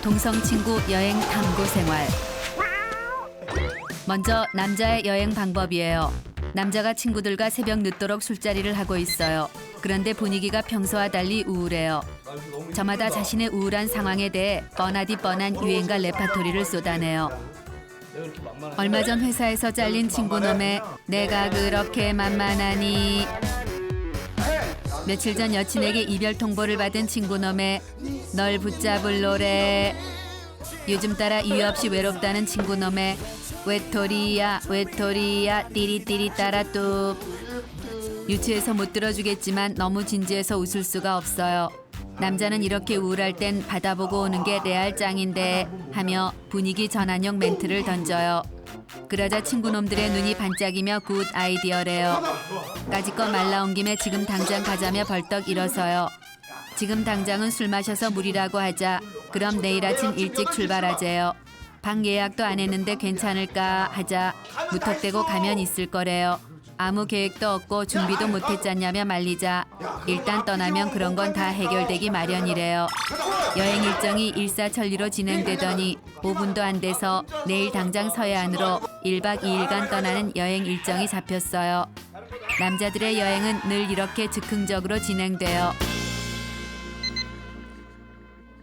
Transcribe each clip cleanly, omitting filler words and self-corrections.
동성 친구 여행 탐구 생활. 먼저 남자의 여행 방법이에요. 남자가 친구들과 새벽 늦도록 술자리를 하고 있어요. 그런데 분위기가 평소와 달리 우울해요. 저마다 자신의 우울한 상황에 대해 뻔하디 뻔한 유행가 레파토리를 쏟아내요. 얼마 전 회사에서 잘린 친구놈의 내가 그렇게 만만하니, 며칠 전 여친에게 이별 통보를 받은 친구놈의 널 붙잡을 노래, 요즘 따라 이유 없이 외롭다는 친구놈의 외톨이야 외톨이야 띠리띠리 따라 뚝. 유치해서 못 들어주겠지만 너무 진지해서 웃을 수가 없어요. 남자는 이렇게 우울할 땐 바다 보고 오는 게 레알 짱인데 하며 분위기 전환용 멘트를 던져요. 그러자 친구놈들의 눈이 반짝이며 굿 아이디어래요. 까짓거 말 나온 김에 지금 당장 가자며 벌떡 일어서요. 지금 당장은 술 마셔서 무리라고 하자. 그럼 내일 아침 일찍 출발하재요. 방 예약도 안 했는데 괜찮을까 하자. 무턱대고 가면 있을 거래요. 아무 계획도 없고 준비도 못했잖냐며 말리자. 일단 떠나면 그런 건 다 해결되기 마련이래요. 여행 일정이 일사천리로 진행되더니 5분도 안 돼서 내일 당장 서해안으로 1박 2일간 떠나는 여행 일정이 잡혔어요. 남자들의 여행은 늘 이렇게 즉흥적으로 진행돼요.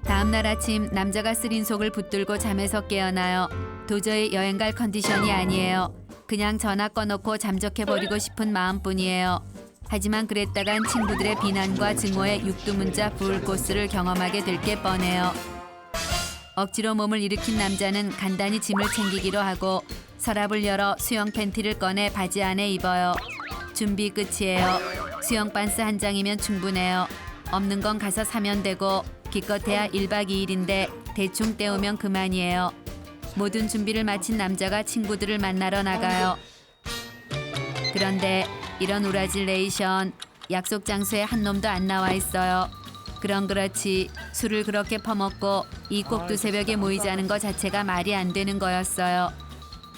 다음 날 아침 남자가 쓰린 속을 붙들고 잠에서 깨어나요. 도저히 여행 갈 컨디션이 아니에요. 그냥 전화 꺼놓고 잠적해버리고 싶은 마음뿐이에요. 하지만 그랬다간 친구들의 비난과 증오의 육두문자 불코스를 경험하게 될 게 뻔해요. 억지로 몸을 일으킨 남자는 간단히 짐을 챙기기로 하고 서랍을 열어 수영 팬티를 꺼내 바지 안에 입어요. 준비 끝이에요. 수영 반스 한 장이면 충분해요. 없는 건 가서 사면 되고 기껏해야 1박 2일인데 대충 때우면 그만이에요. 모든 준비를 마친 남자가 친구들을 만나러 나가요. 그런데 이런 우라질레이션, 약속 장소에 한 놈도 안 나와 있어요. 그럼 그렇지 술을 그렇게 퍼먹고 이 꼭두 새벽에 모이자는 거 자체가 말이 안 되는 거였어요.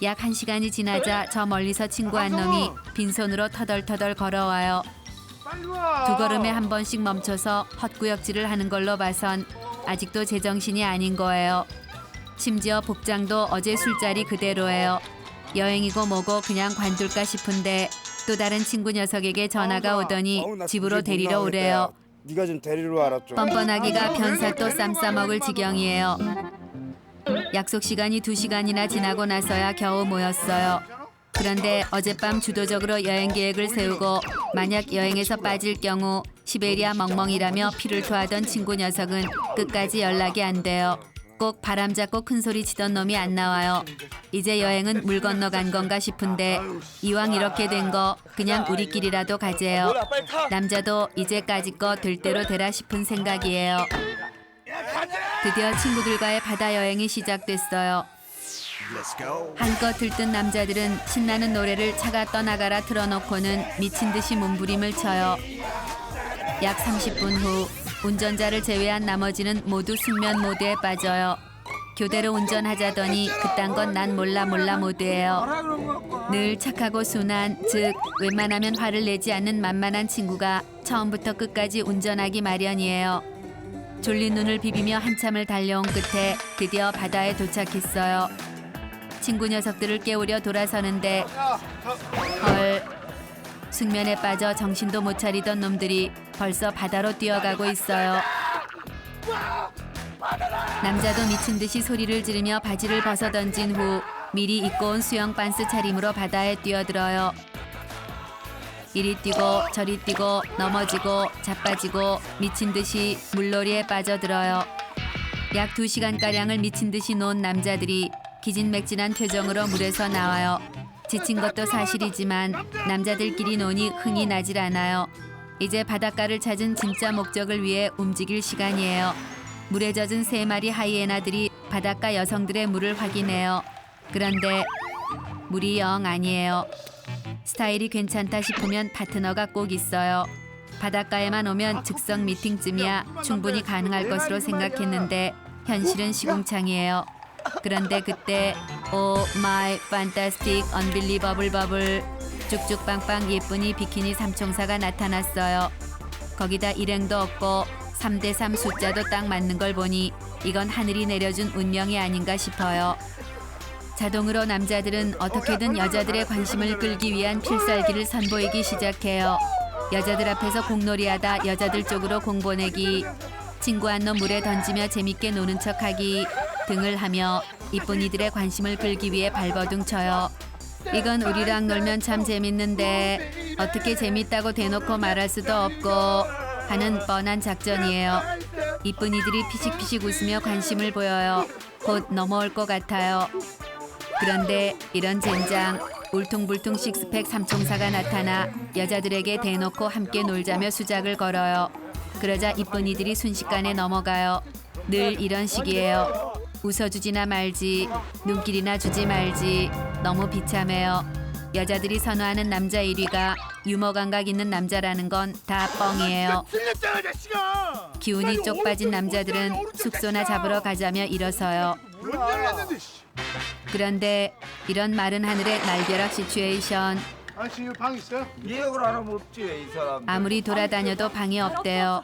약 1시간이 지나자 저 멀리서 친구 한 놈이 빈손으로 터덜터덜 걸어와요. 두 걸음에 한 번씩 멈춰서 헛구역질을 하는 걸로 봐선 아직도 제정신이 아닌 거예요. 심지어 복장도 어제 술자리 그대로예요. 여행이고 뭐고 그냥 관둘까 싶은데 또 다른 친구 녀석에게 전화가 오더니 집으로 데리러 오래요. 네가 좀 데리러 와라 좀. 뻔뻔하기가 변사 또 쌈 싸먹을 지경이에요. 약속 시간이 2시간이나 지나고 나서야 겨우 모였어요. 그런데 어젯밤 주도적으로 여행 계획을 세우고 만약 여행에서 빠질 경우 시베리아 멍멍이라며 피를 토하던 친구 녀석은 끝까지 연락이 안 돼요. 꼭 바람 잡고 큰 소리 치던 놈이 안 나와요. 이제 여행은 물 건너간 건가 싶은데 이왕 이렇게 된 거 그냥 우리끼리라도 가재요. 남자도 이제까지 거 될 대로 되라 싶은 생각이에요. 드디어 친구들과의 바다 여행이 시작됐어요. 한껏 들뜬 남자들은 신나는 노래를 차가 떠나가라 틀어놓고는 미친 듯이 몸부림을 쳐요. 약 30분 후 운전자를 제외한 나머지는 모두 숙면 모드에 빠져요. 교대로 운전하자더니 그딴 건 난 몰라 모드예요. 늘 착하고 순한, 즉 웬만하면 화를 내지 않는 만만한 친구가 처음부터 끝까지 운전하기 마련이에요. 졸린 눈을 비비며 한참을 달려온 끝에 드디어 바다에 도착했어요. 친구 녀석들을 깨우려 돌아서는데 헐, 숙면에 빠져 정신도 못 차리던 놈들이 벌써 바다로 뛰어가고 있어요. 남자도 미친 듯이 소리를 지르며 바지를 벗어던진 후 미리 입고 온 수영 반스 차림으로 바다에 뛰어들어요. 이리 뛰고 저리 뛰고 넘어지고 자빠지고 미친 듯이 물놀이에 빠져들어요. 약 2시간가량을 미친 듯이 논 남자들이 기진맥진한 표정으로 물에서 나와요. 지친 것도 사실이지만 남자들끼리 노니 흥이 나질 않아요. 이제 바닷가를 찾은 진짜 목적을 위해 움직일 시간이에요. 물에 젖은 3마리 하이에나들이 바닷가 여성들의 물을 확인해요. 그런데 물이 영 아니에요. 스타일이 괜찮다 싶으면 파트너가 꼭 있어요. 바닷가에만 오면 즉석 미팅쯤이야 충분히 가능할 것으로 생각했는데 현실은 시궁창이에요. 그런데 그때 오 마이 판타스틱 언빌리버블 버블 쭉쭉 빵빵 예쁜이 비키니 삼총사가 나타났어요. 거기다 일행도 없고 3대3 숫자도 딱 맞는 걸 보니 이건 하늘이 내려준 운명이 아닌가 싶어요. 자동으로 남자들은 어떻게든 여자들의 관심을 끌기 위한 필살기를 선보이기 시작해요. 여자들 앞에서 공놀이하다 여자들 쪽으로 공 보내기, 친구 한 놈 물에 던지며 재밌게 노는 척하기 등을 하며 이쁜 이들의 관심을 끌기 위해 발버둥 쳐요. 이건 우리랑 놀면 참 재밌는데 어떻게 재밌다고 대놓고 말할 수도 없고 하는 뻔한 작전이에요. 이쁜 이들이 피식피식 웃으며 관심을 보여요. 곧 넘어올 것 같아요. 그런데 이런 젠장, 울퉁불퉁 식스팩 삼총사가 나타나 여자들에게 대놓고 함께 놀자며 수작을 걸어요. 그러자 이쁜 이들이 순식간에 넘어가요. 늘 이런 식이에요. 웃어주지나 말지, 눈길이나 주지 말지. 너무 비참해요. 여자들이 선호하는 남자 1위가 유머 감각 있는 남자라는 건 다 뻥이에요. 틀렸잖아, 자식아. 기운이 쪽 빠진 남자들은 숙소나 잡으러 가자며 일어서요. 못 열렸는데. 그런데 이런 마른 하늘의 날벼락 시츄에이션, 아저씨 방 있어요? 예약을 안 하면 없지 이 사람. 아무리 돌아다녀도 방이 없대요.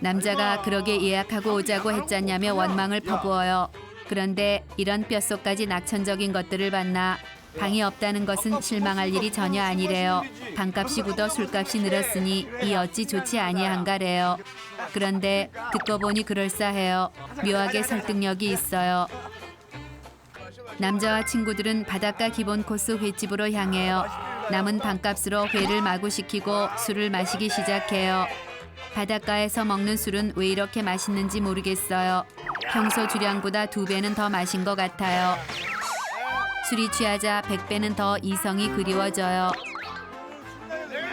남자가 그러게 예약하고 오자고 했잖냐며 원망을 퍼부어요. 그런데 이런 뼛속까지 낙천적인 것들을 봤나 방이 없다는 것은 실망할 일이 전혀 아니래요. 방값이 굳어 술값이 늘었으니 이 어찌 좋지 아니한가래요. 그런데 듣고 보니 그럴싸해요. 묘하게 설득력이 있어요. 남자와 친구들은 바닷가 기본 코스 횟집으로 향해요. 남은 방값으로 회를 마구 시키고 술을 마시기 시작해요. 바닷가에서 먹는 술은 왜 이렇게 맛있는지 모르겠어요. 평소 주량보다 2배는 더 마신 것 같아요. 술이 취하자 100배는 더 이성이 그리워져요.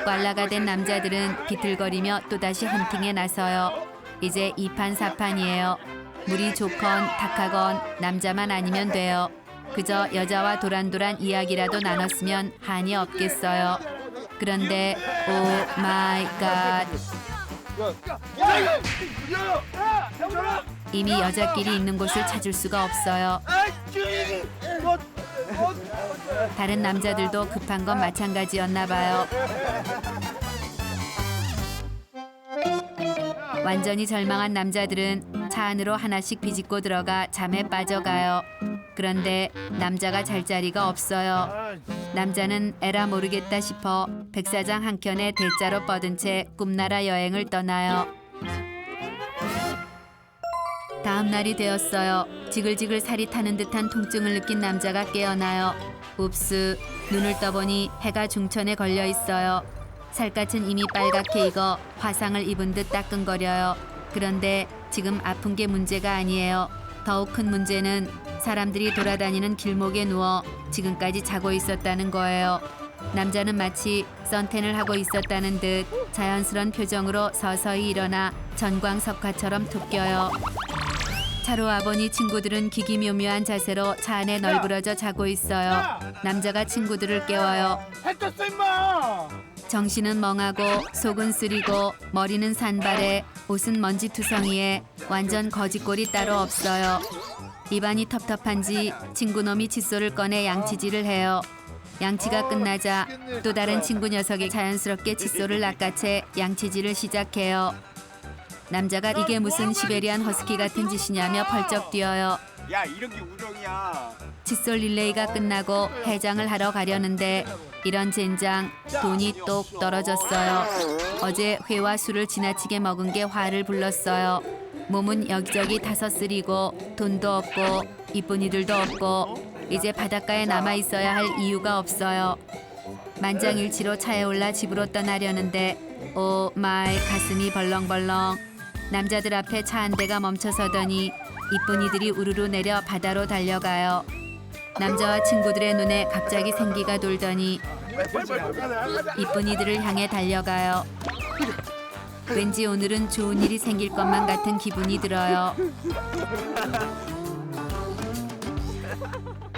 꽐라가 된 남자들은 비틀거리며 또다시 헌팅에 나서요. 이제 2판 4판이에요. 물이 좋건 탁하건 남자만 아니면 돼요. 그저 여자와 도란도란 이야기라도 나눴으면 한이 없겠어요. 그런데 오 마이 갓, 이미 여자끼리 있는 곳을 찾을 수가 없어요. 다른 남자들도 급한 건 마찬가지였나 봐요. 완전히 절망한 남자들은 차 안으로 하나씩 비집고 들어가 잠에 빠져가요. 그런데 남자가 잘 자리가 없어요. 남자는 에라 모르겠다 싶어 백사장 한켠에 대자로 뻗은 채 꿈나라 여행을 떠나요. 다음 날이 되었어요. 지글지글 살이 타는 듯한 통증을 느낀 남자가 깨어나요. 웁스, 눈을 떠보니 해가 중천에 걸려 있어요. 살갗은 이미 빨갛게 익어 화상을 입은 듯 따끔거려요. 그런데 지금 아픈 게 문제가 아니에요. 더욱 큰 문제는 사람들이 돌아다니는 길목에 누워 지금까지 자고 있었다는 거예요. 남자는 마치 선탠을 하고 있었다는 듯 자연스런 표정으로 서서히 일어나 전광석화처럼 툭 껴요. 차로 와보니 친구들은 기기묘묘한 자세로 차 안에 널브러져 자고 있어요. 남자가 친구들을 깨워요. 해 떴어 임마. 정신은 멍하고 속은 쓰리고 머리는 산발에 옷은 먼지투성이에 완전 거짓골이 따로 없어요. 입안이 텁텁한지 친구놈이 칫솔을 꺼내 양치질을 해요. 양치가 끝나자 또 다른 친구 녀석이 자연스럽게 칫솔을 낚아채 양치질을 시작해요. 남자가 이게 무슨 시베리안 허스키 같은 짓이냐며 펄쩍 뛰어요. 야 이런 게 우정이야. 칫솔 릴레이가 끝나고 해장을 하러 가려는데 이런 젠장, 돈이 똑 떨어졌어요. 어제 회와 술을 지나치게 먹은 게 화를 불렀어요. 몸은 여기저기 타서 쓰리고 돈도 없고 이쁜 이들도 없고 이제 바닷가에 남아 있어야 할 이유가 없어요. 만장일치로 차에 올라 집으로 떠나려는데 오 마이, 가슴이 벌렁벌렁. 남자들 앞에 차 한 대가 멈춰서더니 이쁜 이들이 우르르 내려 바다로 달려가요. 남자와 친구들의 눈에 갑자기 생기가 돌더니 이쁜 이들을 향해 달려가요. 왠지 오늘은 좋은 일이 생길 것만 같은 기분이 들어요.